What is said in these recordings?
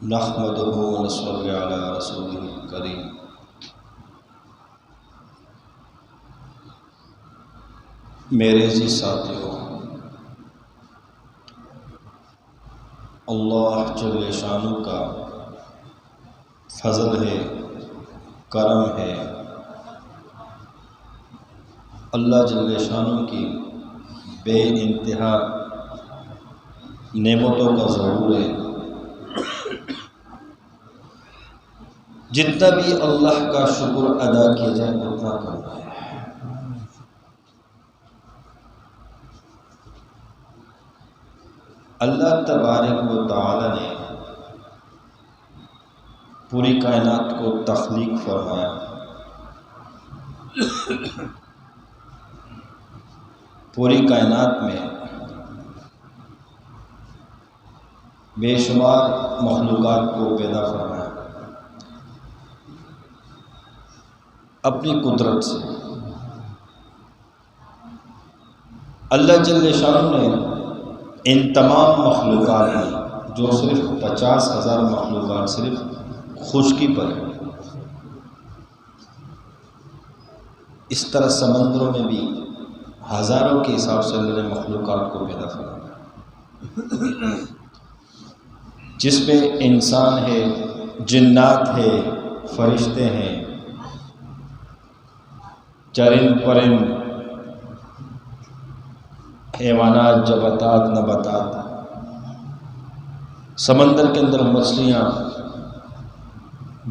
نحمدہ ونصلی علی رسولہ الکریم۔ میرے عزیز ساتھیوں، اللہ جل شانہ کا فضل ہے، کرم ہے، اللہ جل شانہ کی بے انتہا نعمتوں کا ظہور ہے۔ جتنا بھی اللہ کا شکر ادا کیا جائے اتنا کم ہے۔ اللہ تبارک و تعالی نے پوری کائنات کو تخلیق فرمایا، پوری کائنات میں بے شمار مخلوقات کو پیدا فرمایا اپنی قدرت سے۔ اللہ جل شانہ نے ان تمام مخلوقات میں جو صرف 50,000 مخلوقات صرف خشکی پر ہیں، اس طرح سمندروں میں بھی ہزاروں کے حساب سے اللہ نے مخلوقات کو پیدا فرمایا، جس میں انسان ہے، جنات ہے، فرشتے ہیں، چرند پرند، حیوانات، جباتات، نباتات، سمندر کے اندر مچھلیاں،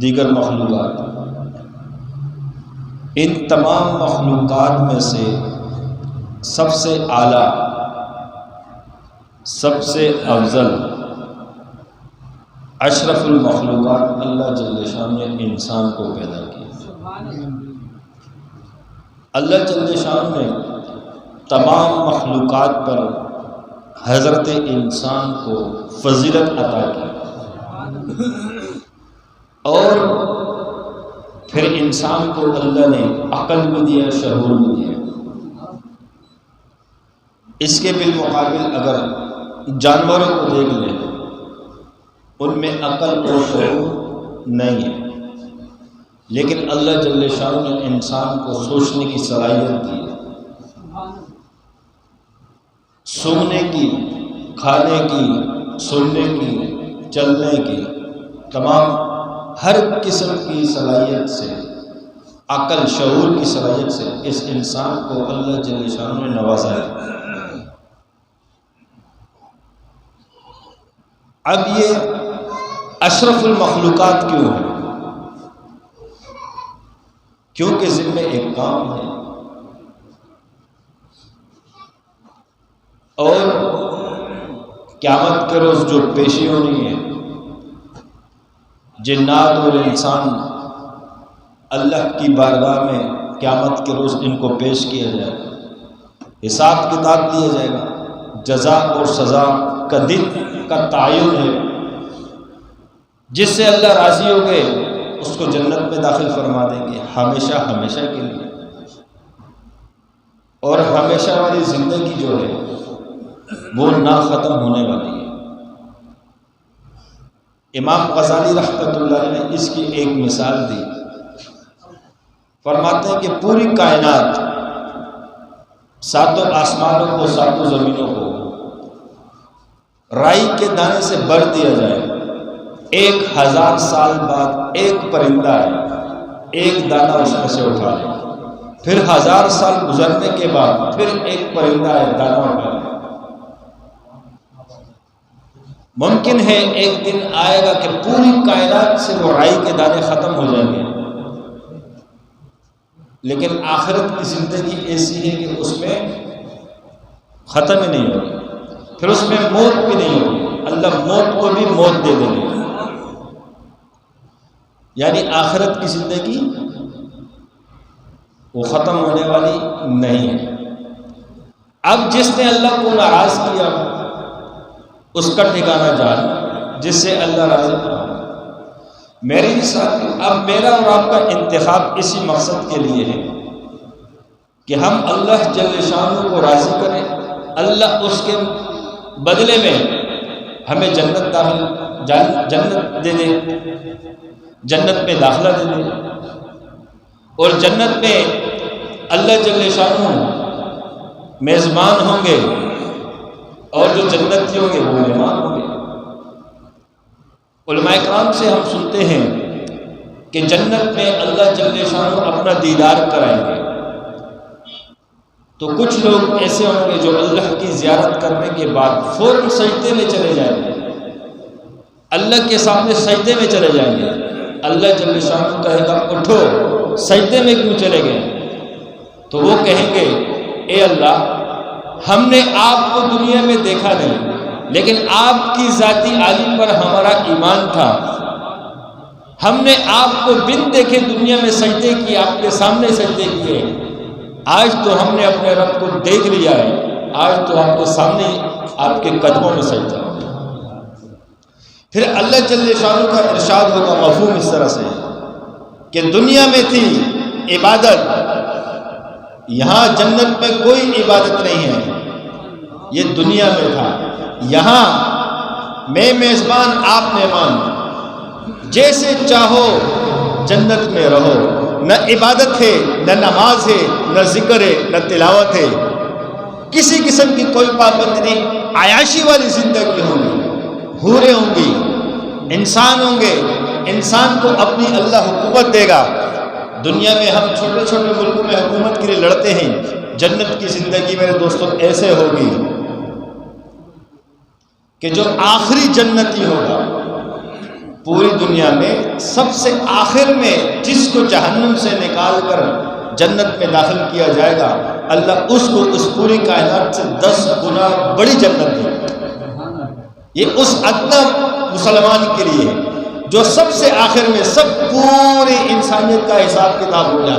دیگر مخلوقات۔ ان تمام مخلوقات میں سے سب سے اعلیٰ، سب سے افضل، اشرف المخلوقات اللہ جل شانہ نے انسان کو پیدا کیا۔ اللہ جل شانہ نے تمام مخلوقات پر حضرت انسان کو فضیلت عطا کی، اور پھر انسان کو اللہ نے عقل بھی دیا، شعور بھی دیا۔ اس کے بالمقابل اگر جانوروں کو دیکھ لیں، ان میں عقل اور شعور نہیں ہے، لیکن اللہ جل شانہ نے انسان کو سوچنے کی صلاحیت دی، سونگنے کی، کھانے کی، سننے کی، چلنے کی، تمام ہر قسم کی صلاحیت سے، عقل شعور کی صلاحیت سے اس انسان کو اللہ جل شانہ نے نوازا ہے۔ اب یہ اشرف المخلوقات کیوں ہے؟ کیونکہ ذمہ ایک کام ہے، اور قیامت کے روز جو پیشی ہونی ہے، جنات اور انسان اللہ کی بارگاہ میں قیامت کے روز ان کو پیش کیا جائے گا، حساب کتاب دیا جائے گا، جزا اور سزا کا دن کا تعین ہے۔ جس سے اللہ راضی ہو گئے اس کو جنت میں داخل فرما دیں گے ہمیشہ ہمیشہ کے لیے، اور ہمیشہ والی زندگی جو ہے وہ نہ ختم ہونے والی ہے۔ امام غزالی رحمۃ اللہ نے اس کی ایک مثال دی، فرماتے ہیں کہ پوری کائنات، ساتوں آسمانوں کو، ساتوں زمینوں کو رائی کے دانے سے بھر دیا جائے، 1000 سال بعد ایک پرندہ ہے، ایک دانہ اس میں سے اٹھا لے، پھر 1000 سال گزرنے کے بعد پھر ایک پرندہ ہے، دانہ اٹھا لے۔ ممکن ہے ایک دن آئے گا کہ پوری کائنات سے وہ رائی کے دانے ختم ہو جائیں گے، لیکن آخرت کی زندگی ایسی ہے کہ اس میں ختم ہی نہیں ہوگی، پھر اس میں موت بھی نہیں ہوگی، اللہ موت کو بھی موت دے دیں گے، یعنی آخرت کی زندگی وہ ختم ہونے والی نہیں ہے۔ اب جس نے اللہ کو ناراض کیا اس کا ٹھکانہ جان، جس سے اللہ راضی ہوا۔ میری ساتھ اب میرا اور آپ کا انتخاب اسی مقصد کے لیے ہے کہ ہم اللہ جل شانہ کو راضی کریں، اللہ اس کے بدلے میں ہمیں جنت داخل جنت دے دے، جنت میں داخلہ دے دے، اور جنت میں اللہ جل شانہ میزبان ہوں گے اور جو جنتی ہوں گے وہ مہمان ہوں گے۔ علماء کرام سے ہم سنتے ہیں کہ جنت میں اللہ جل شانہ اپنا دیدار کرائیں گے، تو کچھ لوگ ایسے ہوں گے جو اللہ کی زیارت کرنے کے بعد فوراً سجدے میں چلے جائیں گے، اللہ کے سامنے سجدے میں چلے جائیں گے۔ اللہ جل شانہ کہے گا اٹھو، سجدے میں کیوں چلے گئے؟ تو وہ کہیں گے اے اللہ، ہم نے آپ کو دنیا میں دیکھا نہیں، لیکن آپ کی ذاتی عالم پر ہمارا ایمان تھا، ہم نے آپ کو بن دیکھے دنیا میں سجدے کیے، آپ کے سامنے سجدے کیے، آج تو ہم نے اپنے رب کو دیکھ لیا ہے، آج تو آپ کے سامنے آپ کے قدموں میں سجدہ۔ پھر اللہ جل شانہ کا ارشاد ہوگا مفہوم اس طرح سے کہ دنیا میں تھی عبادت، یہاں جنت میں کوئی عبادت نہیں ہے، یہ دنیا میں تھا، یہاں میں میزبان آپ مہمان، جیسے چاہو جنت میں رہو، نہ عبادت ہے، نہ نماز ہے، نہ ذکر ہے، نہ تلاوت ہے، کسی قسم کی کوئی پابندی نہیں، عیاشی والی زندگی ہوگی، حوریں ہوں گی، انسان ہوں گے، انسان کو اپنی اللہ حکومت دے گا۔ دنیا میں ہم چھوٹے چھوٹے ملکوں میں حکومت کے لیے لڑتے ہیں، جنت کی زندگی میرے دوستوں ایسے ہوگی کہ جو آخری جنتی ہوگا پوری دنیا میں، سب سے آخر میں جس کو جہنم سے نکال کر جنت میں داخل کیا جائے گا، اللہ اس کو اس پوری کائنات سے 10 گنا بڑی جنت دے گا۔ یہ اس ادنا مسلمان کے لیے ہے جو سب سے آخر میں سب پوری انسانیت کا حساب کتاب ہو گیا،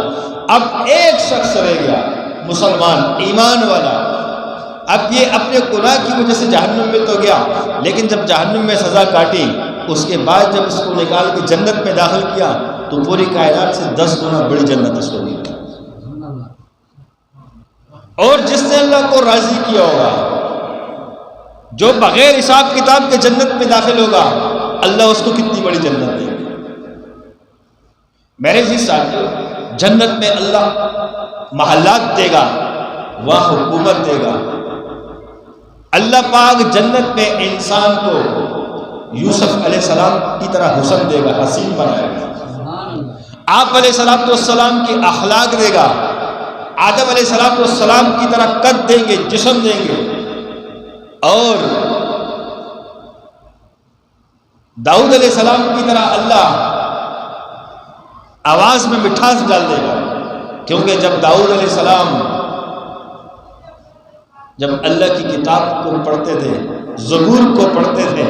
اب ایک شخص رہ گیا مسلمان ایمان والا، اب یہ اپنے گناہ کی وجہ سے جہنم میں تو گیا، لیکن جب جہنم میں سزا کاٹی اس کے بعد جب اس کو نکال کے جنت میں داخل کیا تو پوری کائنات سے 10 گنا بڑی جنت اس کو دی۔ اور جس نے اللہ کو راضی کیا ہوگا، جو بغیر حساب کتاب کے جنت میں داخل ہوگا، اللہ اس کو کتنی بڑی جنت دے گا۔ میرے عزیز ساتھیو، جنت میں اللہ محلات دے گا، وہاں حکومت دے گا۔ اللہ پاک جنت میں انسان کو یوسف علیہ السلام کی طرح حسن دے گا، حسین بنائے گا۔ آپ علیہ السلام کی اخلاق دے گا، آدم علیہ السلام کی طرح قد دیں گے، جسم دیں گے، اور داؤد علیہ السلام کی طرح اللہ آواز میں مٹھاس ڈال دے گا، کیونکہ جب داؤد علیہ السلام جب اللہ کی کتاب کو پڑھتے تھے، زبور کو پڑھتے تھے،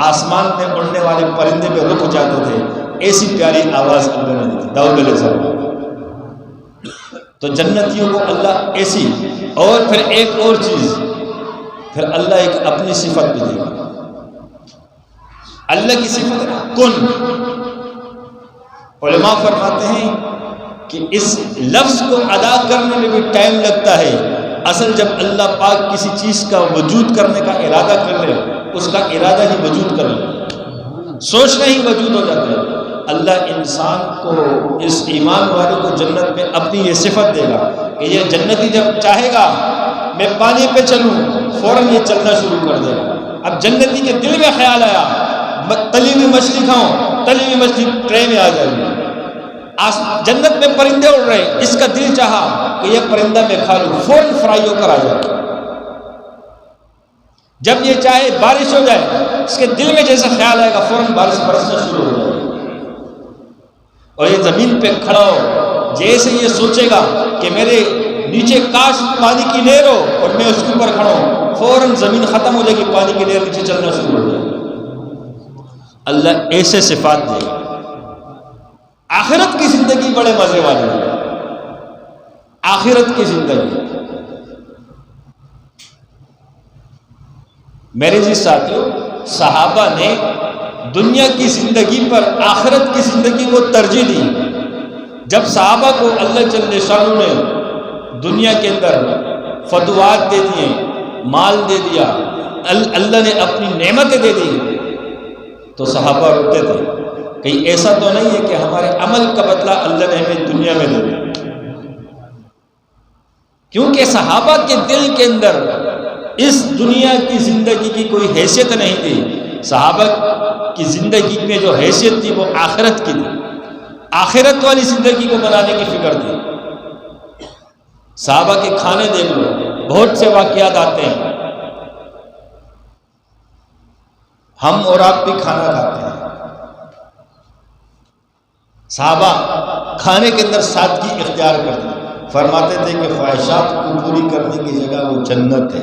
آسمان میں اڑنے والے پرندے پہ رک جاتے تھے، ایسی پیاری آواز اللہ نے دی داؤد علیہ السلام۔ تو جنتیوں کو اللہ ایسی، اور پھر ایک اور چیز، پھر اللہ ایک اپنی صفت بھی دے گا۔ اللہ کی صفت ہے کن۔ علماء فرماتے ہیں کہ اس لفظ کو ادا کرنے میں بھی ٹائم لگتا ہے، اصل جب اللہ پاک کسی چیز کا وجود کرنے کا ارادہ کر لے، اس کا ارادہ ہی وجود کر لے، سوچنا ہی وجود ہو جاتا ہے۔ اللہ انسان کو، اس ایمان والے کو جنت میں اپنی یہ صفت دے گا کہ یہ جنتی جب چاہے گا میں پانی پہ چلوں، فوراً یہ چلنا شروع کر دے گا۔ اب جنتی کے دل میں خیال آیا تلی ہوئی مچھلی کھاؤں، تلی ہوئی مچھلی ٹرے میں آ جائے گی۔ جنت میں پرندے اڑ رہے، اس کا دل چاہا کہ یہ پرندہ میں کھا لوں، فوراً فرائی ہو کر آ جائے گا۔ جب یہ چاہے بارش ہو جائے، اس کے دل میں جیسا خیال آئے گا فوراً بارش برسنا شروع ہو جائے گی۔ اور یہ زمین پہ کھڑا ہو، جیسے یہ سوچے گا کہ میرے نیچے کاش پانی کی نہر ہو اور میں اس کے اوپر کھڑا ہوں، فوراً زمین ختم ہو جائے گی، پانی کی نہر نیچے چلنا شروع ہو جائے گی۔ اللہ ایسے صفات دے گا۔ آخرت کی زندگی بڑے مزے والی ہے، آخرت کی زندگی۔ میرے جی ساتھیوں، صحابہ نے دنیا کی زندگی پر آخرت کی زندگی کو ترجیح دی۔ جب صحابہ کو اللہ جل شانہ نے دنیا کے اندر فتوحات دے دیے، مال دے دیا، اللہ نے اپنی نعمتیں دے دی، تو تو صحابہ روتے تھے، کہیں ایسا تو نہیں ہے کہ ہمارے عمل کا بدلہ اللہ نے ہمیں دنیا میں دے دیا، کیونکہ صحابہ کے دل کے اندر اس دنیا کی زندگی کی کوئی حیثیت نہیں تھی۔ صحابہ کی زندگی میں جو حیثیت تھی وہ آخرت کی تھی، آخرت والی زندگی کو بنانے کی فکر تھی۔ صحابہ کے کھانے دیکھ لو، بہت سے واقعات آتے ہیں، ہم اور آپ بھی کھانا کھاتے ہیں، صحابہ کھانے کے اندر سادگی اختیار کرتے ہیں، فرماتے تھے کہ خواہشات کو پوری کرنے کی جگہ وہ جنت ہے۔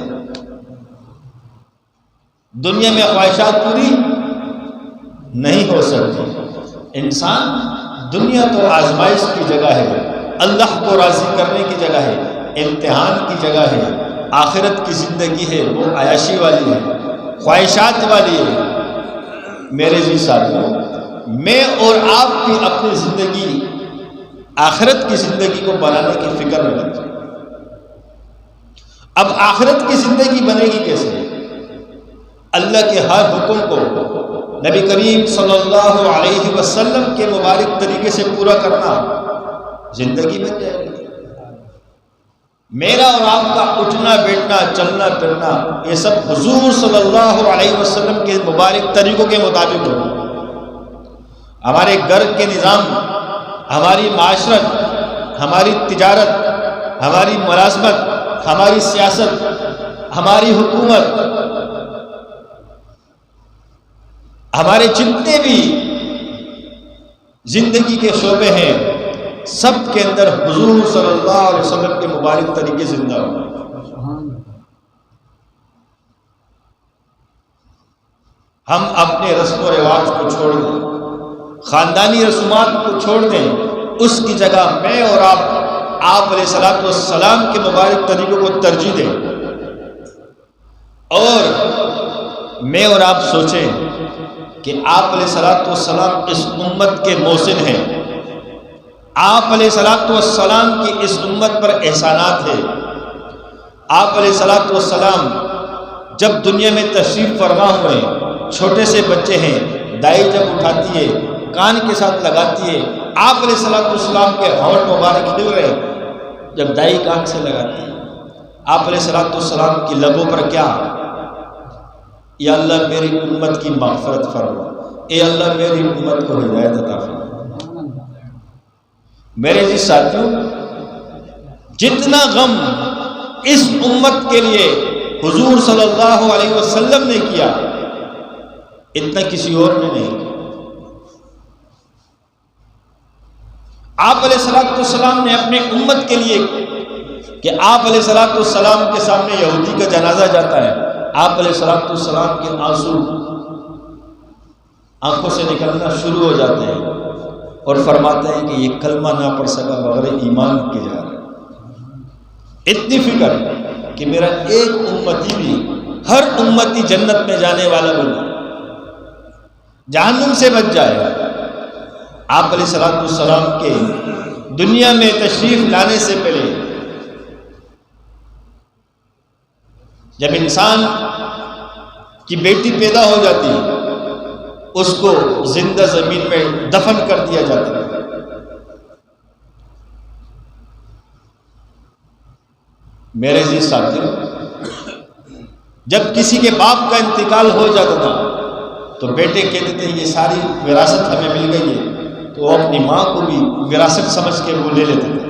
دنیا میں خواہشات پوری نہیں ہو سکتی، انسان دنیا تو آزمائش کی جگہ ہے، اللہ کو راضی کرنے کی جگہ ہے، امتحان کی جگہ ہے، آخرت کی زندگی ہے وہ عیاشی والی ہے، خواہشات والی ہے۔ میرے جی ساتھیوں، میں اور آپ بھی اپنی زندگی آخرت کی زندگی کو بنانے کی فکر میں لگتے ہیں۔ اب آخرت کی زندگی بنے گی کیسے؟ اللہ کے ہر حکم کو نبی کریم صلی اللہ علیہ وسلم کے مبارک طریقے سے پورا کرنا زندگی بن جائے گی۔ میرا اور آپ کا اٹھنا بیٹھنا چلنا پھرنا یہ سب حضور صلی اللہ علیہ وسلم کے مبارک طریقوں کے مطابق ہوگا۔ ہمارے گھر کے نظام، ہماری معاشرت، ہماری تجارت، ہماری ملازمت، ہماری سیاست، ہماری حکومت، ہمارے جتنے بھی زندگی کے شعبے ہیں سب کے اندر حضور صلی اللہ علیہ وسلم کے مبارک طریقے زندہ ہوں۔ ہم اپنے رسم و رواج کو چھوڑ دیں، خاندانی رسومات کو چھوڑ دیں، اس کی جگہ میں اور آپ علیہ الصلوۃ والسلام کے مبارک طریقوں کو ترجیح دیں، اور میں اور آپ سوچیں کہ آپ علیہ الصلوۃ والسلام اس امت کے محسن ہیں، آپ علیہ الصلوۃ والسلام کی اس امت پر احسانات ہیں۔ آپ علیہ الصلوۃ والسلام جب دنیا میں تشریف فرما ہوئے، چھوٹے سے بچے ہیں، دائی جب اٹھاتی ہے کان کے ساتھ لگاتی ہے، آپ علیہ الصلوۃ والسلام کے ہونٹ مبارک کھل رہے جب دائی کان سے لگاتی ہے، آپ علیہ الصلوۃ والسلام کی لبوں پر کیا؟ یا اللہ میری امت کی مغفرت فرما، اے اللہ میری امت کو ہدایت عطا فرما۔ میرے جی ساتھیوں، جتنا غم اس امت کے لیے حضور صلی اللہ علیہ وسلم نے کیا اتنا کسی اور نے نہیں کیا۔ آپ علیہ الصلوۃ والسلام نے اپنے امت کے لیے کہ آپ علیہ الصلوۃ والسلام کے سامنے یہودی کا جنازہ جاتا ہے، آپ علیہ الصلوۃ والسلام کے آنسو آنکھوں سے نکلنا شروع ہو جاتے ہیں اور فرماتے ہیں کہ یہ کلمہ نہ پڑھ سکا بغیر ایمان کے جا رہا ہے۔ اتنی فکر کہ میرا ایک امتی بھی، ہر امتی جنت میں جانے والا بنے، جہنم سے بچ جائے۔ آپ علیہ الصلوۃ والسلام کے دنیا میں تشریف لانے سے پہلے جب انسان کی بیٹی پیدا ہو جاتی ہے اس کو زندہ زمین میں دفن کر دیا جاتا ہے۔ میرے جی ساتھیوں، جب کسی کے باپ کا انتقال ہو جاتا تھا تو بیٹے کہتے تھے یہ ساری وراثت ہمیں مل گئی ہے، تو وہ اپنی ماں کو بھی وراثت سمجھ کے وہ لے لیتے تھے۔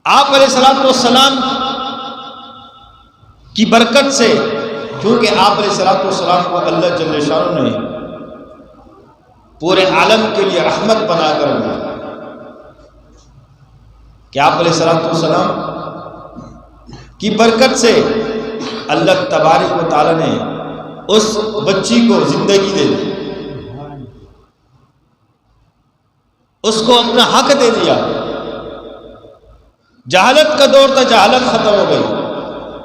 آپ علیہ الصلوۃ والسلام کی برکت سے، کیونکہ آپ علیہ الصلوۃ والسلام کو اللہ جل شانہ نے پورے عالم کے لیے رحمت بنا کر دیا کہ آپ علیہ الصلوۃ والسلام کی برکت سے اللہ تبارک و تعالی نے اس بچی کو زندگی دے دی، اس کو اپنا حق دے دیا۔ جہالت کا دور تھا، جہالت ختم ہو گئی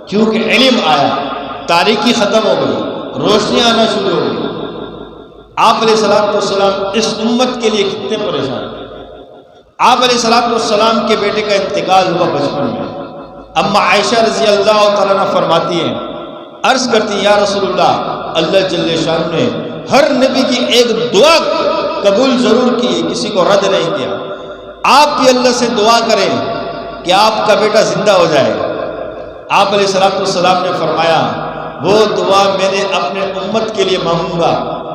کیونکہ علم آیا، تاریکی ختم ہو گئی، روشنی آنا شروع ہو گئی۔ آپ علیہ الصلوۃ والسلام اس امت کے لیے کتنے پریشان ہیں۔ آپ علیہ الصلوۃ والسلام کے بیٹے کا انتقال ہوا بچپن میں۔ اما عائشہ رضی اللہ تعالیٰ عنہ فرماتی ہیں، عرض کرتی ہیں یا رسول اللہ اللہ جل شانہ نے ہر نبی کی ایک دعا قبول ضرور کی ہے، کسی کو رد نہیں کیا۔ آپ بھی اللہ سے دعا کریں کہ آپ کا بیٹا زندہ ہو جائے۔ آپ علیہ السلام نے فرمایا وہ دعا میں نے اپنے امت کے لیے مانگوں گا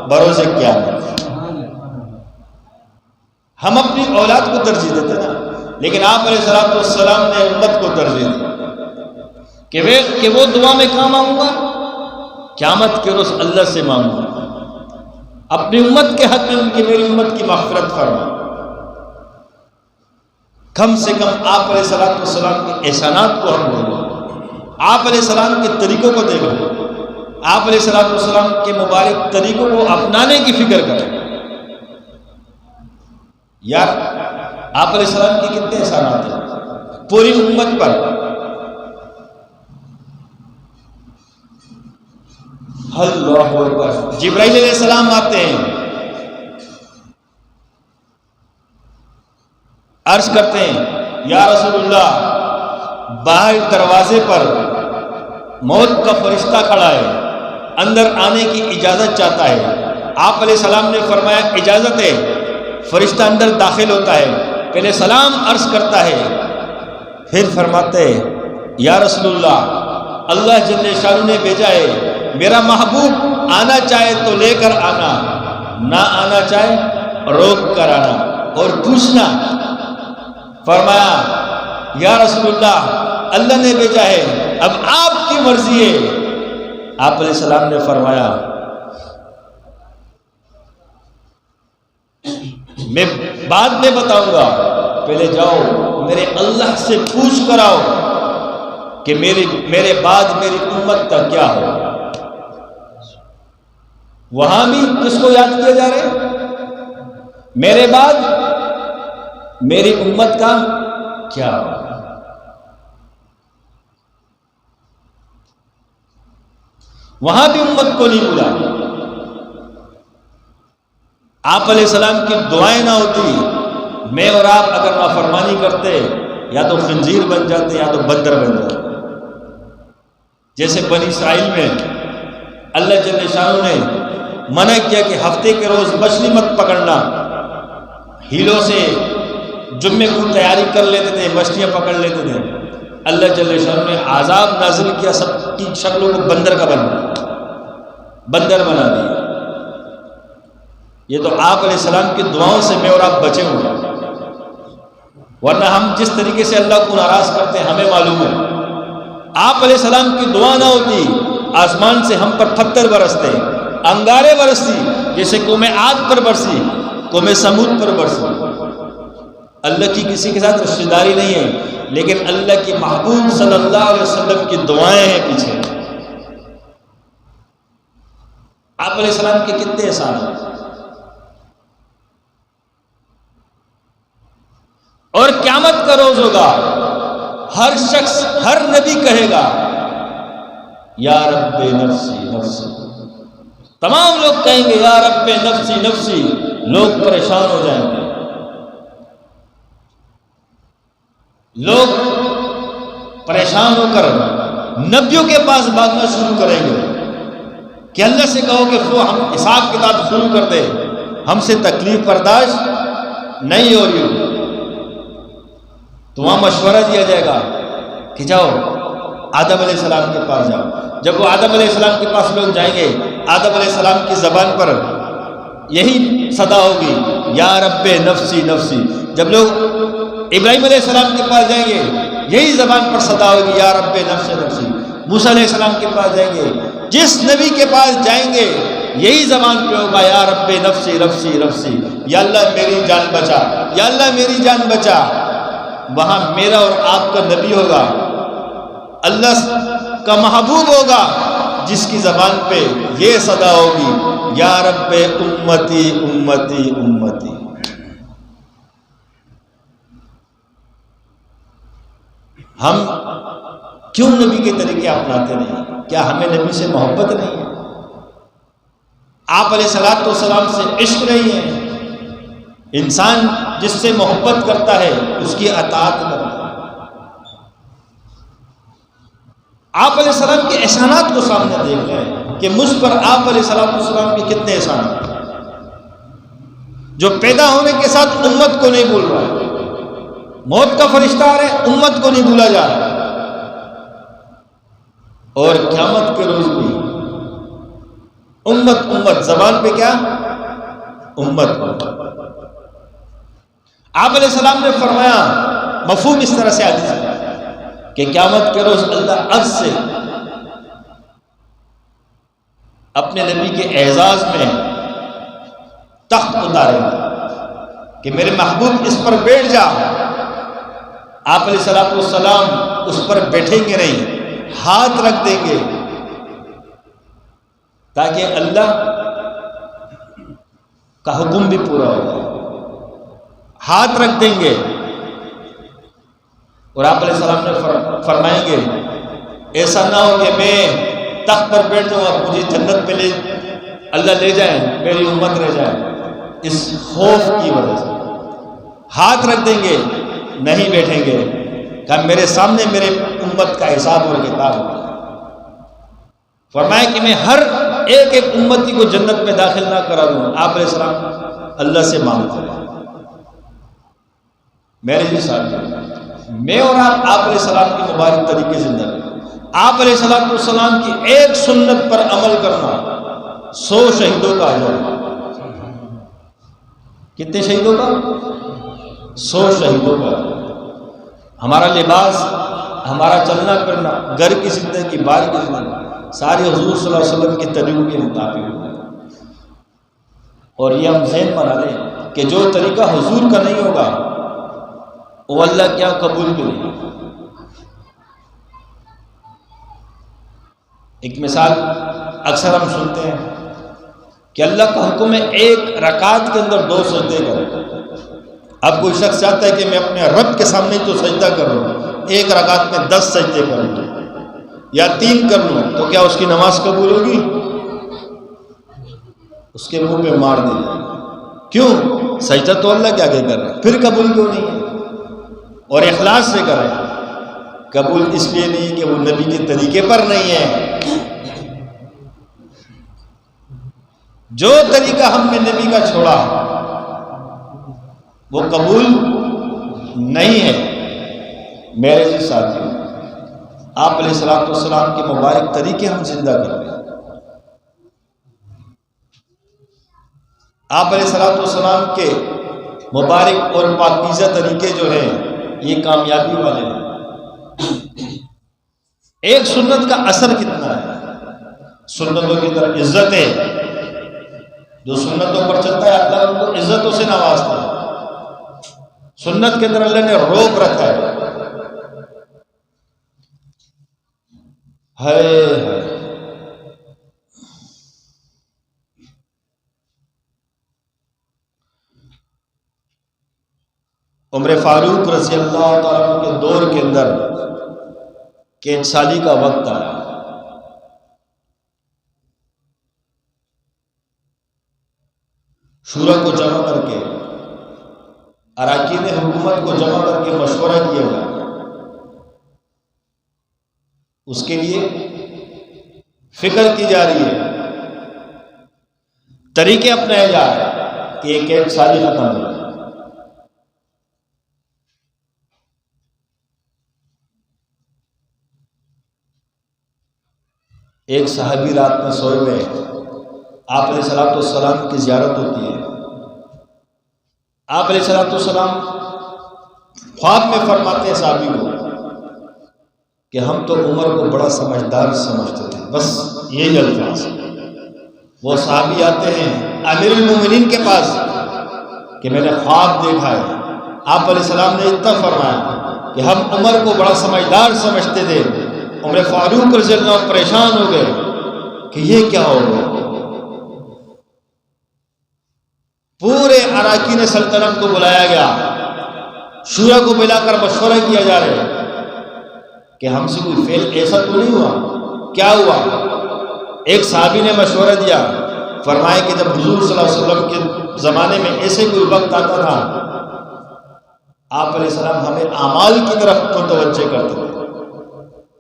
بروز قیامت۔ ہم اپنی اولاد کو ترجیح دیتے نا، لیکن آپ علیہ السلام نے امت کو ترجیح دی کہ وہ دعا میں کہاں مانگوں گا؟ قیامت کے روز اللہ سے مانگوں گا، اپنی امت کے حق میں ان کی میری امت کی مغفرت فرما۔ کم سے کم آپ علیہ السلام کے احسانات کو ہم دیکھیں، آپ علیہ السلام کے طریقوں کو دیکھیں، آپ علیہ السلام کے مبارک طریقوں کو اپنانے کی فکر کریں۔ یار آپ علیہ السلام کے کتنے احسانات ہیں پوری امت پر۔ اللہ اکبر، جبرائیل علیہ السلام آتے ہیں، عرض کرتے ہیں یا رسول اللہ باہر دروازے پر موت کا فرشتہ کھڑا ہے، اندر آنے کی اجازت چاہتا ہے۔ آپ علیہ السلام نے فرمایا اجازت ہے۔ فرشتہ اندر داخل ہوتا ہے، پہلے سلام عرض کرتا ہے، پھر فرماتے ہیں یا رسول اللہ جل شانہ نے بھیجا ہے، میرا محبوب آنا چاہے تو لے کر آنا، نہ آنا چاہے روک کر آنا اور پوچھنا۔ فرمایا یا رسول اللہ نے بھیجا ہے، اب آپ کی مرضی ہے۔ آپ علیہ السلام نے فرمایا میں بعد میں بتاؤں گا، پہلے جاؤ میرے اللہ سے پوچھ کر آؤ کہ میرے بعد میری امت کا کیا ہو۔ وہاں بھی کس کو یاد کیا جا رہا ہے؟ میرے بعد میری امت کا کیا ہو۔ وہاں بھی امت کو نہیں بولا۔ آپ علیہ السلام کی دعائیں نہ ہوتی، میں اور آپ اگر نافرمانی کرتے یا تو خنزیر بن جاتے یا تو بندر بن جاتے۔ جیسے بنی اسرائیل میں اللہ جل شانہ نے منع کیا کہ ہفتے کے روز مچھلی مت پکڑنا، ہیلوں سے جمعے کو تیاری کر لیتے تھے، مچھلیاں پکڑ لیتے تھے۔ اللہ جل شانہ نے عذاب نازل کیا، سب کی شکلوں کو بندر کا بندر بنا دیا۔ یہ تو آپ علیہ السلام کی دعاؤں سے میں اور آپ بچے ہوئے، ورنہ ہم جس طریقے سے اللہ کو ناراض کرتے ہیں ہمیں معلوم ہے۔ آپ علیہ السلام کی دعا نہ ہوتی، آسمان سے ہم پر پتھر برستے، انگارے برستی، جیسے قوم عاد پر برسی، قوم سمود پر برسی۔ اللہ کی کسی کے ساتھ رشتہ داری نہیں ہے، لیکن اللہ کی محبوب صلی اللہ علیہ وسلم کی دعائیں ہیں پیچھے۔ آپ علیہ السلام کے کتنے احسان ہیں۔ اور قیامت کا روز ہوگا، ہر شخص، ہر نبی کہے گا یا رب نفسی نفسی، تمام لوگ کہیں گے یا رب نفسی نفسی، لوگ پریشان ہو جائیں گے، لوگ پریشان ہو کر نبیوں کے پاس بھاگنا شروع کریں گے کہ اللہ سے کہو کہ وہ ہم حساب کتاب شروع کر دے، ہم سے تکلیف برداشت نہیں ہو رہی ہو۔ تو وہاں مشورہ دیا جائے گا کہ جاؤ آدم علیہ السلام کے پاس جاؤ۔ جب وہ آدم علیہ السلام کے پاس لوگ جائیں گے، آدم علیہ السلام کی زبان پر یہی صدا ہوگی یا رب نفسی نفسی۔ جب لوگ ابراہیم علیہ السلام کے پاس جائیں گے، یہی زبان پر صدا ہوگی یا رب نفسی نفسی۔ موسیٰ علیہ السلام کے پاس جائیں گے، جس نبی کے پاس جائیں گے یہی زبان پہ ہوگا یا رب نفسی نفسی نفسی، یا اللہ میری جان بچا، یا اللہ میری جان بچا۔ وہاں میرا اور آپ کا نبی ہوگا، اللہ کا محبوب ہوگا، جس کی زبان پہ یہ صدا ہوگی یا رب امتی امتی امتی۔ ہم کیوں نبی کے طریقے اپناتے نہیں؟ کیا ہمیں نبی سے محبت نہیں ہے؟ آپ علیہ الصلوۃ والسلام سے عشق نہیں ہے؟ انسان جس سے محبت کرتا ہے اس کی اطاعت کرتا ہے۔ آپ علیہ السلام کے احسانات کو سامنے دیکھ رہے ہیں۔ کہ مجھ پر آپ علیہ السلام کے کتنے احسان ہیں، جو پیدا ہونے کے ساتھ امت کو نہیں بھول رہا ہے، موت کا فرشتہ آ رہا ہے امت کو نہیں بھولا جا رہا، اور قیامت کے روز بھی امت زبان پہ کیا امت۔ آپ علیہ السلام نے فرمایا، مفہوم اس طرح سے حدیث ہے کہ قیامت کے روز اللہ عرش سے اپنے نبی کے اعزاز میں تخت اتارے گا کہ میرے محبوب اس پر بیٹھ جا۔ آپ علیہ السلام اس پر بیٹھیں گے نہیں، ہاتھ رکھ دیں گے تاکہ اللہ کا حکم بھی پورا ہو جائے، ہاتھ رکھ دیں گے، اور آپ علیہ السلام نے فرمائیں گے ایسا نہ ہو کہ میں تخت پر بیٹھ جاؤں اور مجھے جنت پہ اللہ لے جائیں، میری امت رہ جائے، اس خوف کی وجہ سے ہاتھ رکھ دیں گے، نہیں بیٹھیں گے کہ میرے سامنے میرے امت کا حساب اور کتاب ہوگا۔ فرمایا کہ میں ہر ایک امتی کو جنت میں داخل نہ کرا دوں، آپ علیہ السلام اللہ سے مانگتے ہیں میرے جی ساتھ میں اور آپ علیہ السلام کی مبارک طریقے زندہ رہیں۔ آپ علیہ السلام کی ایک سنت پر عمل کرنا 100 شہیدوں کا اجر ہے۔ کتنے شہیدوں کا؟ 100 شہیدوں کا۔ ہمارا لباس، ہمارا چلنا پھرنا، گھر کی زندگی، باہر کی زندگی، سارے حضور صلی اللہ علیہ وسلم کے طریقوں کے مطابق ہوگا۔ اور یہ ہم ذہن بنا لیں کہ جو طریقہ حضور کا نہیں ہوگا وہ اللہ کیا قبول کرے۔ ایک مثال اکثر ہم سنتے ہیں کہ اللہ کا حکم ہے ایک رکعت کے اندر 2 سجدے کریں۔ اب کوئی شخص چاہتا ہے کہ میں اپنے رب کے سامنے تو سجدہ کر رہا ہوں، ایک رکعت میں 10 سجدے کروں یا 3 کر لوں، تو کیا اس کی نماز قبول ہوگی؟ اس کے منہ پہ مار دی جائے گی۔ کیوں؟ سجدہ تو اللہ کے آگے کر رہا ہے، پھر قبول کیوں نہیں ہے؟ اور اخلاص سے کریں۔ قبول اس لیے نہیں کہ وہ نبی کے طریقے پر نہیں ہے، جو طریقہ ہم نے نبی کا چھوڑا وہ قبول نہیں ہے۔ میرے جی ساتھیوں، آپ علیہ السلام کے مبارک طریقے ہم زندہ کر رہے ہیں۔ آپ علیہ السلام کے مبارک اور پاکیزہ طریقے جو ہیں یہ کامیابی والے ہیں۔ ایک سنت کا اثر کتنا ہے؟ سنتوں کی طرف عزت ہے، جو سنتوں پر چلتا ہے اللہ ان کو عزتوں سے نوازتا ہے۔ سنت کے اندر اللہ نے روب رکھا ہے۔ عمر فاروق رضی اللہ تعالیٰ کے دور کے اندر 1 سالی کا وقت آیا۔ شورا کو جمع کر کے، اراکین حکومت کو جمع کر کے مشورہ کیا گیا، اس کے لیے فکر کی جا رہی ہے، طریقے اپنائے جا رہے ہیں کہ 1 سالی ختم ہو جائے۔ ایک صحابی رات میں سوئے ہوئے، آپ علیہ السلام کی زیارت ہوتی ہے۔ آپ علیہ السلام خواب میں فرماتے ہیں صحابی کو کہ ہم تو عمر کو بڑا سمجھدار سمجھتے تھے، بس یہی الفاظ۔ وہ صحابی آتے ہیں امیر المومنین کے پاس کہ میں نے خواب دیکھا ہے، آپ علیہ السلام نے اتنا فرمایا کہ ہم عمر کو بڑا سمجھدار سمجھتے تھے۔ عمر فاروق رضی اللہ عنہ پریشان ہو گئے کہ یہ کیا ہو گیا۔ پورے اراکین سلطنت کو بلایا گیا، شورا کو بلا کر مشورہ کیا جا رہا ہے کہ ہم سے کوئی فعل ایسا تو نہیں ہوا، کیا ہوا؟ ایک صحابی نے مشورہ دیا، فرمایا کہ جب حضور صلی اللہ علیہ وسلم کے زمانے میں ایسے کوئی وقت آتا تھا، آپ علیہ السلام ہمیں اعمال کی طرف متوجہ کرتے تھے،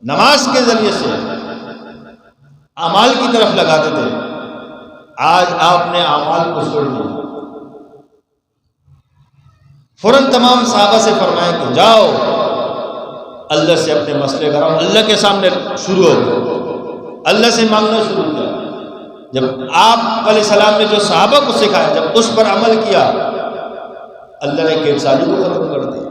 نماز کے ذریعے سے اعمال کی طرف لگاتے تھے، آج آپ نے اعمال کو چھوڑ دیا۔ فوراً تمام صحابہ سے فرمایا کہ جاؤ اللہ سے اپنے مسئلے کراؤ۔ اللہ کے سامنے شروع ہو گئے، اللہ سے مانگنا شروع کیا۔ جب آپ علیہ السلام نے جو صحابہ کو سکھایا، جب اس پر عمل کیا، اللہ نے کیٹ سالی کو ختم کر دیا۔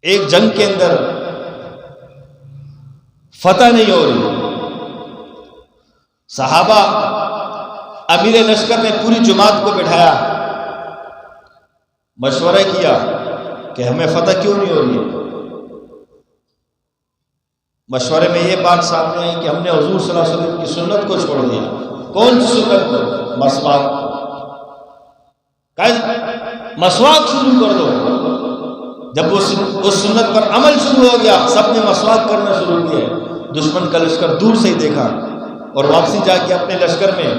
ایک جنگ کے اندر فتح نہیں ہو رہی، صحابہ امیر لشکر نے پوری جماعت کو بٹھایا، مشورہ کیا کہ ہمیں فتح کیوں نہیں ہو رہی ہے۔ مشورے میں یہ بات سامنے آئی کہ ہم نے حضور صلی اللہ علیہ وسلم کی سنت کو چھوڑ دیا۔ کون سی سنت کو؟ مسواک۔ مسواک شروع کر دو۔ جب اس سنت پر عمل شروع ہو گیا، سب نے مسواک کرنا شروع کیا۔ دشمن کا لشکر دور سے ہی دیکھا اور واپسی جا کے اپنے لشکر میں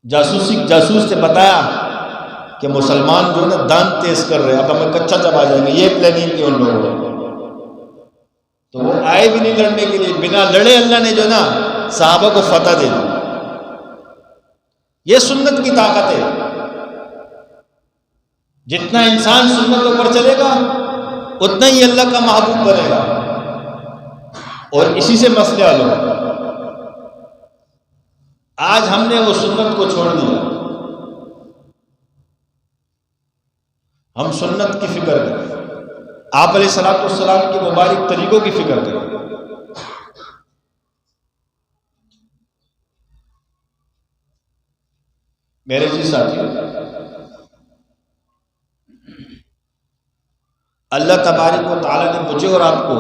جاسوس نے بتایا کہ مسلمان جو ہے نا دان تیز کر رہے ہیں، اب ہمیں کچا چبا جائیں گے۔ یہ پلاننگ کی ان لوگوں نے، تو وہ آئے بھی نہیں لڑنے کے لیے، بنا لڑے اللہ نے جو نا صحابہ کو فتح دے دی۔ یہ سنت کی طاقت ہے۔ جتنا انسان سنتوں پر چلے گا اتنا ہی اللہ کا محبوب بنے گا، اور اسی سے مسئلے حل ہوگا۔ آج ہم نے وہ سنت کو چھوڑ دیا۔ ہم سنت کی فکر کریں، آپ علیہ الصلوۃ والسلام کے مبارک طریقوں کی فکر کریں۔ میرے جی ساتھیوں، اللہ تبارک و تعالیٰ نے مجھے اور آپ کو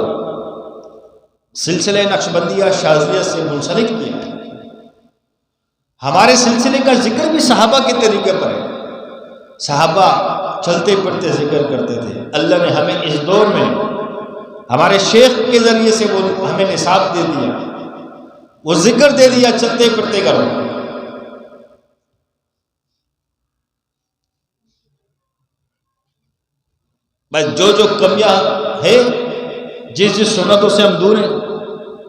سلسلہ نقشبندیہ شاذلیہ سے منسلک کیا۔ ہمارے سلسلے کا ذکر بھی صحابہ کے طریقے پر ہے۔ صحابہ چلتے پھرتے ذکر کرتے تھے۔ اللہ نے ہمیں اس دور میں ہمارے شیخ کے ذریعے سے وہ ہمیں نصاب دے دیا، وہ ذکر دے دیا، چلتے پھرتے کرو۔ بس جو کمیاں ہے، جس سنتوں سے ہم دور ہیں،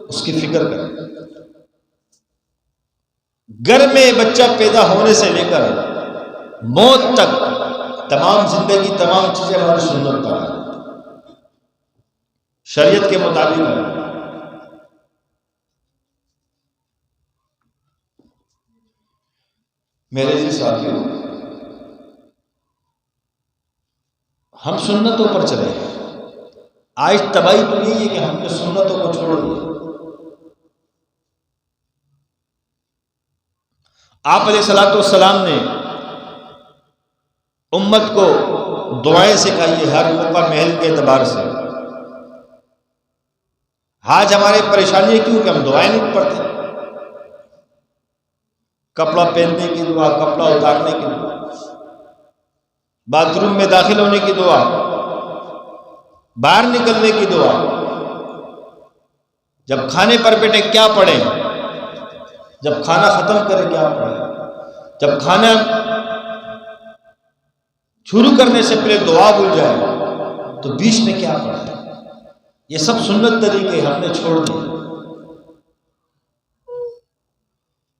اس کی فکر کریں۔ گھر میں بچہ پیدا ہونے سے لے کر موت تک تمام زندگی، تمام چیزیں ہماری سنت پر ہیں، شریعت کے مطابق ہیں۔ میرے جی ساتھیوں، ہم سنتوں پر چلے۔ آج تباہی تو یہی ہے کہ ہم نے سنتوں کو چھوڑ دیا۔ آپ علیہ الصلوۃ والسلام نے امت کو دعائیں سکھائی ہے ہر موقع محل کے اعتبار سے۔ آج ہماری پریشانی کیوں کہ ہم دعائیں نہیں پڑھتے۔ کپڑا پہننے کی دعا، کپڑا اتارنے کی دعا، باتھ روم میں داخل ہونے کی دعا، باہر نکلنے کی دعا، جب کھانے پر بیٹھے کیا پڑھیں، جب کھانا ختم کرے کیا پڑھیں، جب کھانا شروع کرنے سے پہلے دعا بھول جائے تو بیچ میں کیا پڑھیں۔ یہ سب سنت طریقے ہم نے چھوڑ دیے۔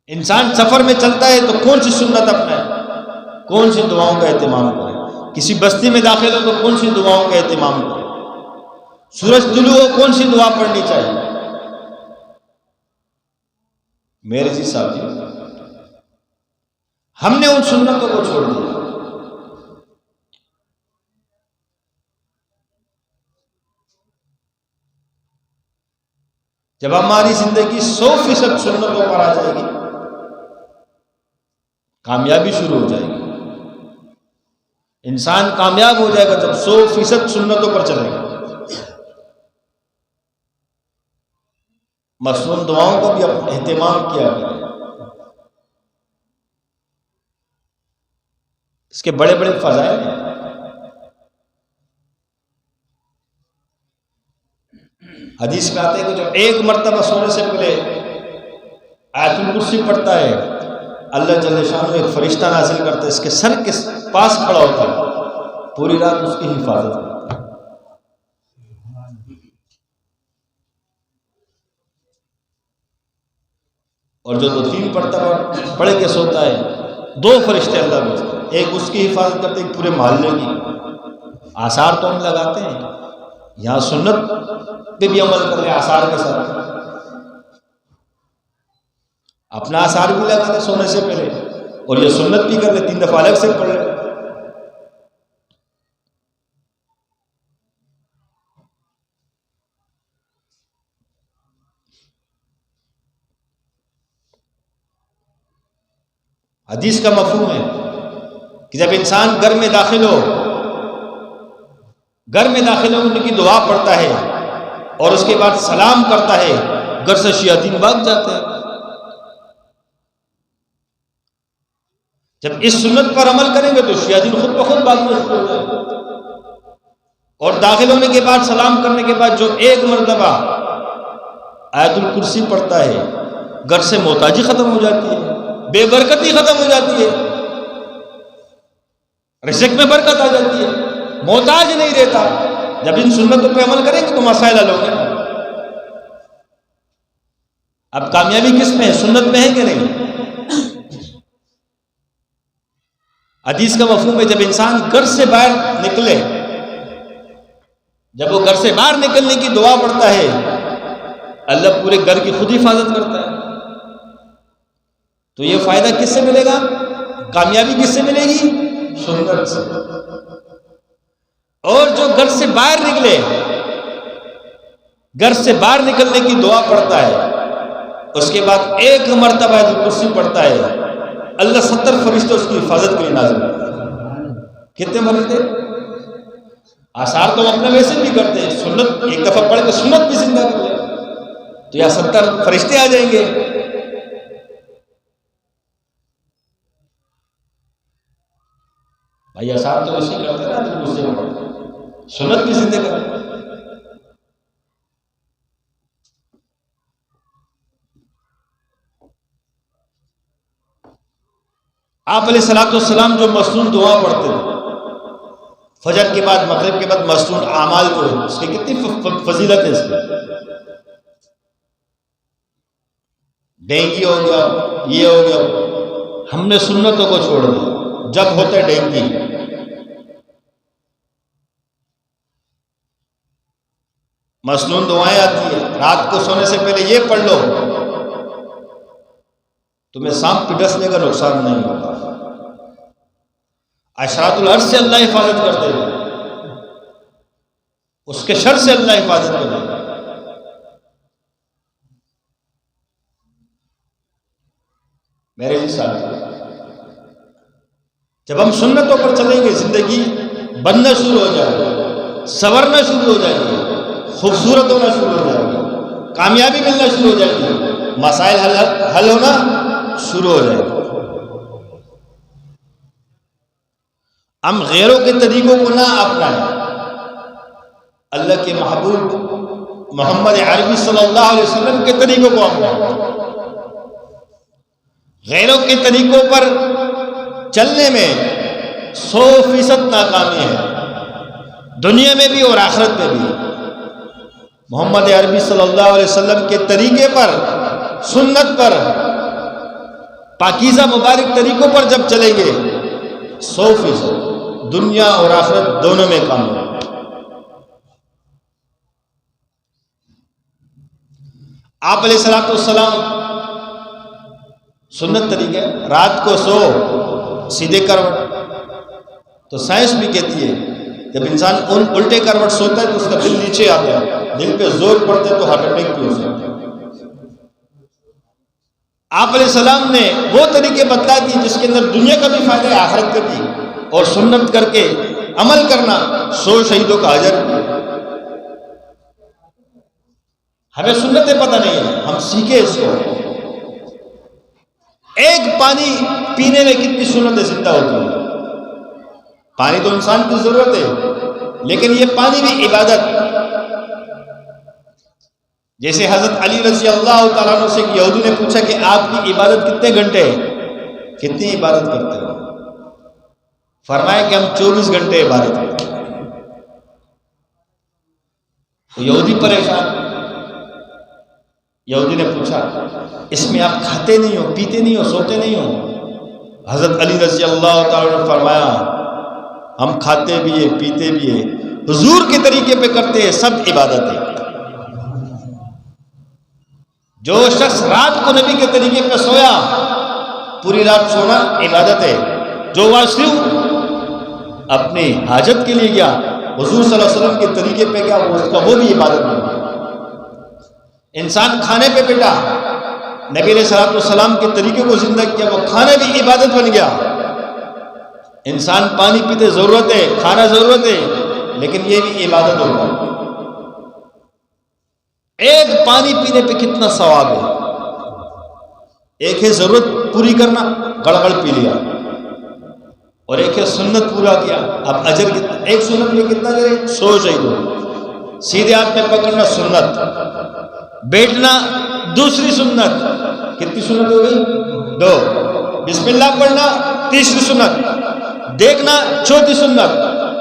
انسان سفر میں چلتا ہے تو کون سی سنت اپنائے، کون سی دعاؤں کا اہتمام کرے۔ کسی بستی میں داخل ہو تو کون سی دعاؤں کا اہتمام کرے۔ سورج طلوع ہو کون سی دعا پڑھنی چاہیے۔ میرے جی ساتھیوں، ہم نے ان سنتوں کو چھوڑ دیا۔ جب ہماری زندگی 100% سنتوں پر آ جائے گی، کامیابی شروع ہو جائے گی۔ انسان کامیاب ہو جائے گا جب 100% سنتوں پر چلے گا۔ مصنون دعاؤں کا بھی اہتمام کیا گیا۔ اس کے بڑے بڑے فضائل ہیں۔ حدیث میں آتے ہیں کہ جو ایک مرتبہ سونے سے پہلے آیت الکرسی پڑھتا ہے، اللہ جل شانہ ایک فرشتہ نازل کرتا ہے، اس کے سر کے پاس کھڑا ہوتا ہے پوری رات اس کی حفاظت کرتا ہے۔ اور جو تین پڑھتا ہے پڑھ کے سوتا ہے، 2 فرشتے اللہ بھیجتے ہیں، ایک اس کی حفاظت کرتے ہیں، ایک پورے محلے کی۔ آثار تو ہم لگاتے ہیں، یہاں سنت پہ بھی عمل کر لیں آثار کے ساتھ، اپنا آثار بھی لگا لیں سونے سے پہلے، اور یہ سنت بھی کر لیں، 3 دفعہ الگ سے پڑھ لیں۔ حدیث کا مفہوم ہے کہ جب انسان گھر میں داخل ہونے کی دعا پڑھتا ہے اور اس کے بعد سلام کرتا ہے، گھر سے شیاطین بھاگ جاتے ہیں۔ جب اس سنت پر عمل کریں گے تو شیاطین خود بخود بھاگنا شروع ہو جائیں گے۔ اور داخل ہونے کے بعد سلام کرنے کے بعد جو ایک مرتبہ آیت الکرسی پڑھتا ہے، گھر سے محتاجی ختم ہو جاتی ہے، بے برکتی ختم ہو جاتی ہے، رزق میں برکت آ جاتی ہے، محتاج نہیں رہتا۔ جب ان سنتوں پہ عمل کریں گے تو مسائل حل ہوں گے۔ اب کامیابی کس میں ہے؟ سنت میں ہے کہ نہیں؟ حدیث کا مفہوم ہے جب انسان گھر سے باہر نکلے، جب وہ گھر سے باہر نکلنے کی دعا پڑھتا ہے، اللہ پورے گھر کی خود حفاظت کرتا ہے۔ تو یہ فائدہ کس سے ملے گا؟ کامیابی کس سے ملے گی؟ سنت سے۔ اور جو گھر سے باہر نکلے، گھر سے باہر نکلنے کی دعا پڑھتا ہے، اس کے بعد ایک مرتبہ آیت الکرسی پڑھتا ہے، اللہ 70 فرشتے اس کی حفاظت کے لیے نازل کرتے ہیں۔ کتنے فرشتے؟ آثار تو ہم اپنے ویسے بھی کرتے ہیں، سنت ایک دفعہ پڑھ کے سنت بھی زندہ کر لیں تو یہاں 70 فرشتے آ جائیں گے۔ بھائی آثار تو اسی کرتے ہیں نا، دوسرے پڑھتے، سنت بھی زندہ کرتے ہیں۔ آپ علیہ الصلوۃ والسلام جو مسنون دعا پڑھتے تھے فجر کے بعد، مغرب کے بعد، مسنون اعمال کو، اس کی کتنی فضیلت ہے۔ اس کی ڈینگی ہو گیا، یہ ہو گیا، ہم نے سنتوں کو چھوڑ دیا۔ جب ہوتا ہے ڈینگی، مسنون دعائیں آتی ہیں، رات کو سونے سے پہلے یہ پڑھ لو، تمہیں سانپ پٹسنے کا نقصان نہیں ہوگا۔ اشراط العرض سے اللہ حفاظت کرتے ہیں، اس کے شر سے اللہ حفاظت کرتے ہیں۔ میرے جی ساتھ جب ہم سنتوں پر چلیں گے، زندگی بننا شروع ہو جائے گی، سنورنا شروع ہو جائے گی، خوبصورت ہونا شروع ہو جائے گی، کامیابی ملنا شروع ہو جائے گی، مسائل حل ہونا شروع ہو جائے گی۔ ہم غیروں کے طریقوں کو نہ اپنائیں، اللہ کے محبوب محمد عربی صلی اللہ علیہ وسلم کے طریقوں کو اپنائیں۔ غیروں کے طریقوں پر چلنے میں 100% ناکامی ہے، دنیا میں بھی اور آخرت میں بھی۔ محمد عربی صلی اللہ علیہ وسلم کے طریقے پر، سنت پر، پاکیزہ مبارک طریقوں پر جب چلیں گے 100% دنیا اور آخرت دونوں میں کامیاب۔ آپ علیہ الصلوۃ والسلام سنت طریقے، رات کو سو سیدھے کروٹ، تو سائنس بھی کہتی ہے جب انسان الٹے کروٹ سوتا ہے تو اس کا دل نیچے آتا ہے، دل پہ زور پڑتا ہے تو ہارٹ اٹیک بھی ہو سکتا ہے۔ آپ علیہ السلام نے وہ طریقے بتلا دیے جس کے اندر دنیا کا بھی فائدہ ہے، آخرت کا بھی، اور سنت کر کے عمل کرنا 100 شہیدوں کا اجر بھی۔ ہمیں سنتیں پتہ نہیں ہیں، ہم سیکھیں اس کو۔ ایک پانی پینے میں کتنی سنتیں زندہ ہوتی ہیں۔ پانی تو انسان کی ضرورت ہے، لیکن یہ پانی بھی عبادت۔ جیسے حضرت علی رضی اللہ تعالیٰ عنہ سے ایک یہودی نے پوچھا کہ آپ کی عبادت کتنے گھنٹے ہے، کتنی عبادت کرتے ہو؟ فرمایا کہ ہم 24 گھنٹے عبادت کرتے ہیں۔ یہودی پریشان، یہودی نے پوچھا اس میں آپ کھاتے نہیں ہو، پیتے نہیں ہو، سوتے نہیں ہو؟ حضرت علی رضی اللہ تعالیٰ نے فرمایا ہم کھاتے بھی ہیں، پیتے بھی ہیں، حضور کے طریقے پہ کرتے ہیں، سب عبادت ہے۔ جو شخص رات کو نبی کے طریقے پہ سویا، پوری رات سونا عبادت ہے۔ جو صرف اپنی حاجت کے لیے گیا، حضور صلی اللہ علیہ وسلم کے طریقے پہ گیا، وہ بھی عبادت ہے۔ انسان کھانے پہ بیٹھا، نبی علیہ الصلوۃ والسلام کے طریقے کو زندہ کیا، وہ کھانا بھی عبادت بن گیا۔ انسان پانی پیتے ضرورت ہے، کھانا ضرورت ہے، لیکن یہ بھی عبادت ہوگا۔ ایک پانی پینے پہ کتنا ثواب ہے؟ ایک ہے ضرورت پوری کرنا، گڑگڑ پی لیا، اور ایک ہے سنت پورا کیا، اب اجر کتنا؟ ایک سنت میں کتنا اجر ہے؟ 100 شہید ہو۔ سیدھے ہاتھ میں پکڑنا سنت، بیٹھنا دوسری سنت، کتنی سنت ہو گئی؟ 2۔ بسم اللہ پڑھنا تیسری سنت، دیکھنا چوتھی سنت،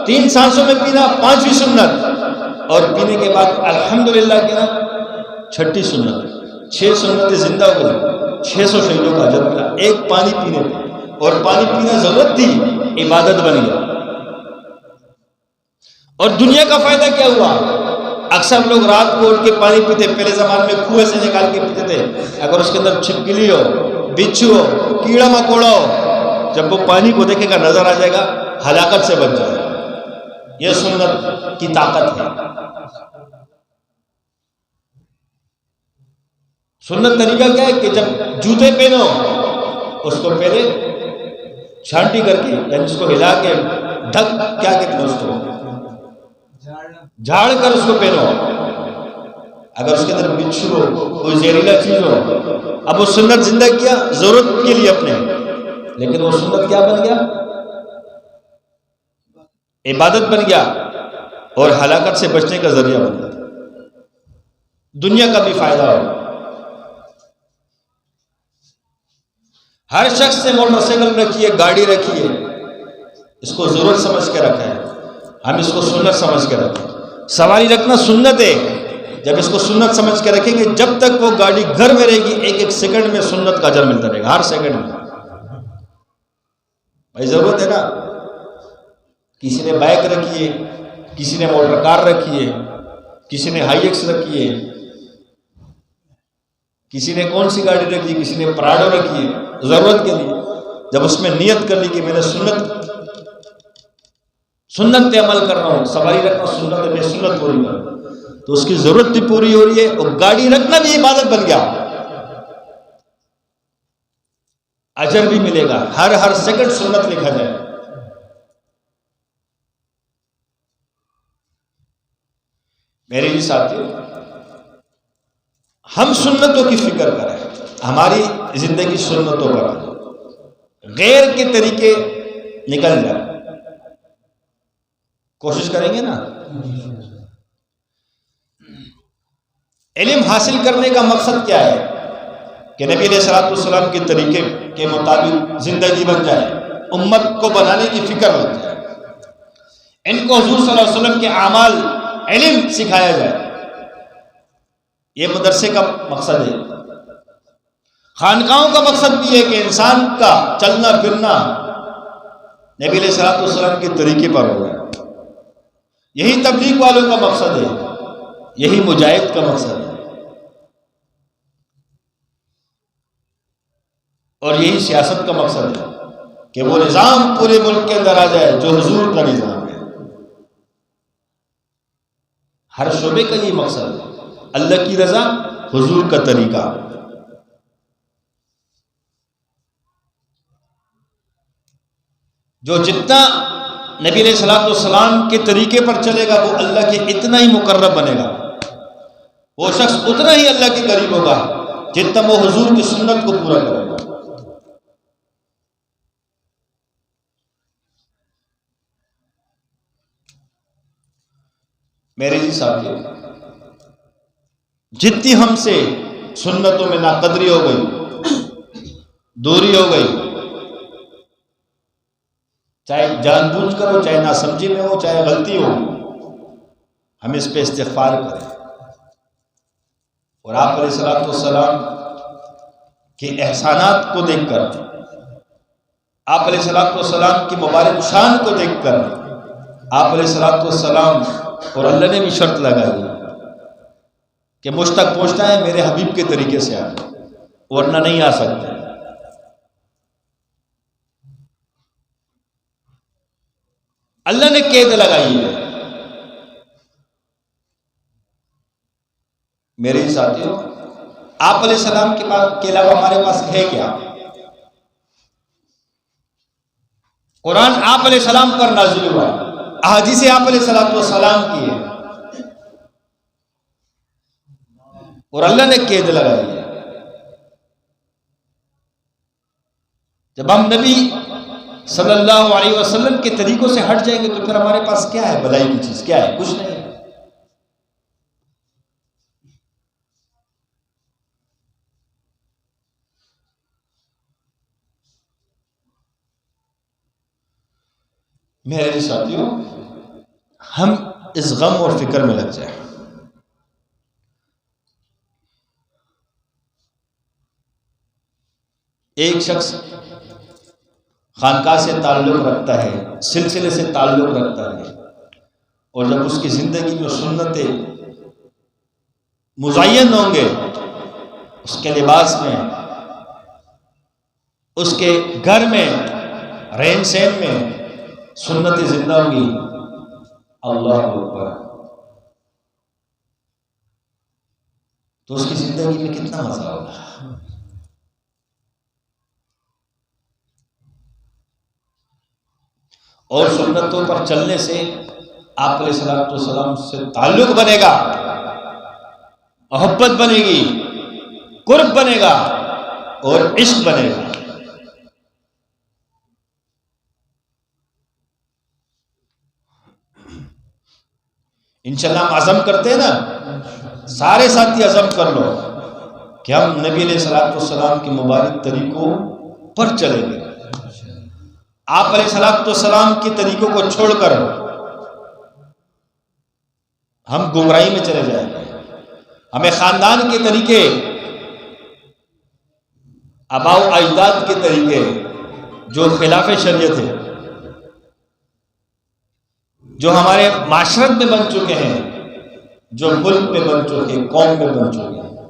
3 سانسوں میں پینا 5ویں سنت، اور پینے کے بعد الحمدللہ کہنا 6ٹھی سنت۔ 6 سنتیں زندہ ہو گئی، 600 شہیدوں کا اجر ملا ایک پانی پینے پہ، اور پانی پینا ضرورت تھی، عبادت بن گیا۔ اور دنیا کا فائدہ کیا ہوا؟ اکثر لوگ رات کو اٹھ کے پانی پیتے، پہلے زمانے میں کنویں سے نکال کے پیتے تھے، اگر اس کے اندر چھپکلی ہو، بچھو ہو، کیڑا مکوڑا ہو، جب وہ پانی کو دیکھے گا نظر آ جائے گا، ہلاکت سے بچ جائے گا۔ یہ سنت کی طاقت ہے۔ سنت طریقہ کیا ہے کہ جب جوتے پہنو اس کو پہلے چھانٹی کر کے، یعنی اس کو ہلا کے ڈھک، کیا کہتے ہیں اس کو، جھاڑ کر اس کو پہنو۔ اگر اس کے اندر بچھو ہو، کوئی زہریلا چیز ہو، اب وہ سنت زندہ کیا ضرورت کے لیے اپنے، لیکن وہ سنت کیا بن گیا؟ عبادت بن گیا، اور ہلاکت سے بچنے کا ذریعہ بن گیا۔ دنیا کا بھی فائدہ ہو۔ ہر شخص سے موٹر سائیکل رکھی ہے، گاڑی رکھی ہے، اس کو ضرورت سمجھ کے رکھا ہے، ہم اس کو سنت سمجھ کے رکھیں۔ سواری رکھنا سنت ہے، جب اس کو سنت سمجھ کے رکھیں گے، جب تک وہ گاڑی گھر میں رہے گی، ایک ایک سیکنڈ میں سنت کا اجر ملتا رہے گا، ہر سیکنڈ میں۔ بھائی ضرورت ہے نا، کسی نے بائک رکھی ہے، کسی نے موٹر کار رکھی ہے، کسی نے ہائی ایکس رکھی ہے، کسی نے کون سی گاڑی رکھی ہے، کسی نے پراڈو رکھی ہے، ضرورت کے لیے۔ جب اس میں نیت کر لی کہ میں نے سنت پہ عمل کر رہا ہوں، سواری رکھنا سنت ہے، میں سنت پوری کر رہا ہوں، تو اس کی ضرورت بھی پوری ہو رہی ہے، اور گاڑی رکھنا بھی عبادت بن گیا، اجر بھی ملے گا، ہر سیکنڈ سنت لکھا جائے۔ میرے جی ساتھیو، ہم سنتوں کی فکر کریں، ہماری زندگی سنتوں پر آئے، غیر کے طریقے نکل جائے، کوشش کریں گے نا۔ علم حاصل کرنے کا مقصد کیا ہے؟ کہ نبی علیہ الصلوۃ والسلام کے طریقے کے مطابق زندگی بن جائے، امت کو بنانے کی فکر بن جائے، ان کو حضور صلی اللہ علیہ وسلم کے اعمال علم سکھایا جائے، یہ مدرسے کا مقصد ہے۔ خانقاہوں کا مقصد بھی ہے کہ انسان کا چلنا پھرنا نبی علیہ الصلوۃ والسلام کے طریقے پر ہو، یہی تبلیغ والوں کا مقصد ہے، یہی مجاہد کا مقصد ہے، اور یہی سیاست کا مقصد ہے کہ وہ نظام پورے ملک کے اندر آ جائے جو حضور کا نظام ہے۔ ہر شعبے کا یہ مقصد ہے، اللہ کی رضا، حضور کا طریقہ۔ جو جتنا نبی علیہ الصلوۃ والسلام کے طریقے پر چلے گا، وہ اللہ کے اتنا ہی مقرب بنے گا، وہ شخص اتنا ہی اللہ کے قریب ہوگا جتنا وہ حضور کی سنت کو پورا کرے گا۔ میرے جی ساتھیو، جتنی ہم سے سنتوں میں ناقدری ہو گئی، دوری ہو گئی، چاہے جان بوجھ کر ہو، چاہے ناسمجھی میں ہو، چاہے غلطی ہو، ہم اس پہ استغفار کریں۔ اور آپ علیہ السلام کے احسانات کو دیکھ کر، آپ علیہ السلام کی مبارک شان کو دیکھ کر، آپ علیہ السلام اور اللہ نے بھی شرط لگائی کہ مجھ تک پہنچنا ہے میرے حبیب کے طریقے سے آ، ورنہ نہیں آ سکتے۔ اللہ نے قید لگائی ہے۔ میرے ساتھیوں، آپ علیہ السلام کے علاوہ ہمارے پاس ہے کیا؟ قرآن آپ علیہ السلام پر نازل ہوا، احادیث آپ علیہ السلام کی ہے، اور اللہ نے قید لگائی ہے۔ جب ہم نبی صلی اللہ علیہ وسلم کے طریقوں سے ہٹ جائیں گے تو پھر ہمارے پاس کیا ہے؟ بھلائی کی چیز کیا ہے؟ کچھ نہیں ہے۔ میرے ساتھیوں، ہم اس غم اور فکر میں لگ جائیں۔ ایک شخص خانقاہ سے تعلق رکھتا ہے، سلسلے سے تعلق رکھتا ہے، اور جب اس کی زندگی میں سنتیں مزین ہوں گے، اس کے لباس میں، اس کے گھر میں، رہن سہن میں سنتیں زندہ ہوں گی، اللہ اکبر، تو اس کی زندگی میں کتنا مزہ ہوگا۔ اور سنتوں پر چلنے سے آپ علیہ السلام سے تعلق بنے گا، محبت بنے گی، قرب بنے گا اور عشق بنے گا۔ انشاءاللہ ہم عزم کرتے ہیں نا، سارے ساتھی عزم کر لو کہ ہم نبی علیہ السلام کے مبارک طریقوں پر چلیں گے۔ آپ علیہ السلام کے طریقوں کو چھوڑ کر ہم گمراہی میں چلے جائیں گے۔ ہمیں خاندان کے طریقے، آباء و اجداد کے طریقے جو خلاف شریعت ہے، جو ہمارے معاشرت میں بن چکے ہیں، جو ملک میں بن چکے ہیں، قوم میں بن چکے ہیں،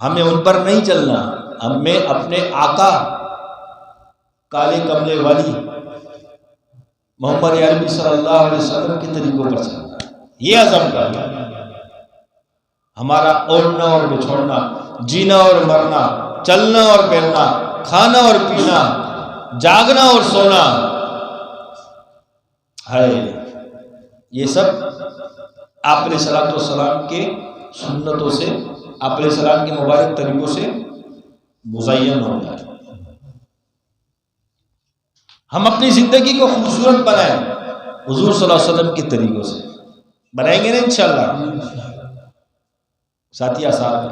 ہمیں ان پر نہیں چلنا، ہمیں اپنے آقا کالے کملے والی محمد عربی صلی اللہ علیہ وسلم کے طریقوں پر چلنا، یہ عزم کرنا۔ ہمارا اوڑھنا اور بچھوڑنا، جینا اور مرنا، چلنا اور پھرنا، کھانا اور پینا، جاگنا اور سونا ہے، یہ سب آپ علیہ السلام کے سنتوں سے، آپ علیہ السلام کے مبارک طریقوں سے مزین ہو جائے۔ ہم اپنی زندگی کو خوبصورت بنائیں حضور صلی اللہ علیہ وسلم کے طریقوں سے، بنائیں گے نا انشاءاللہ؟ ساتھی آسان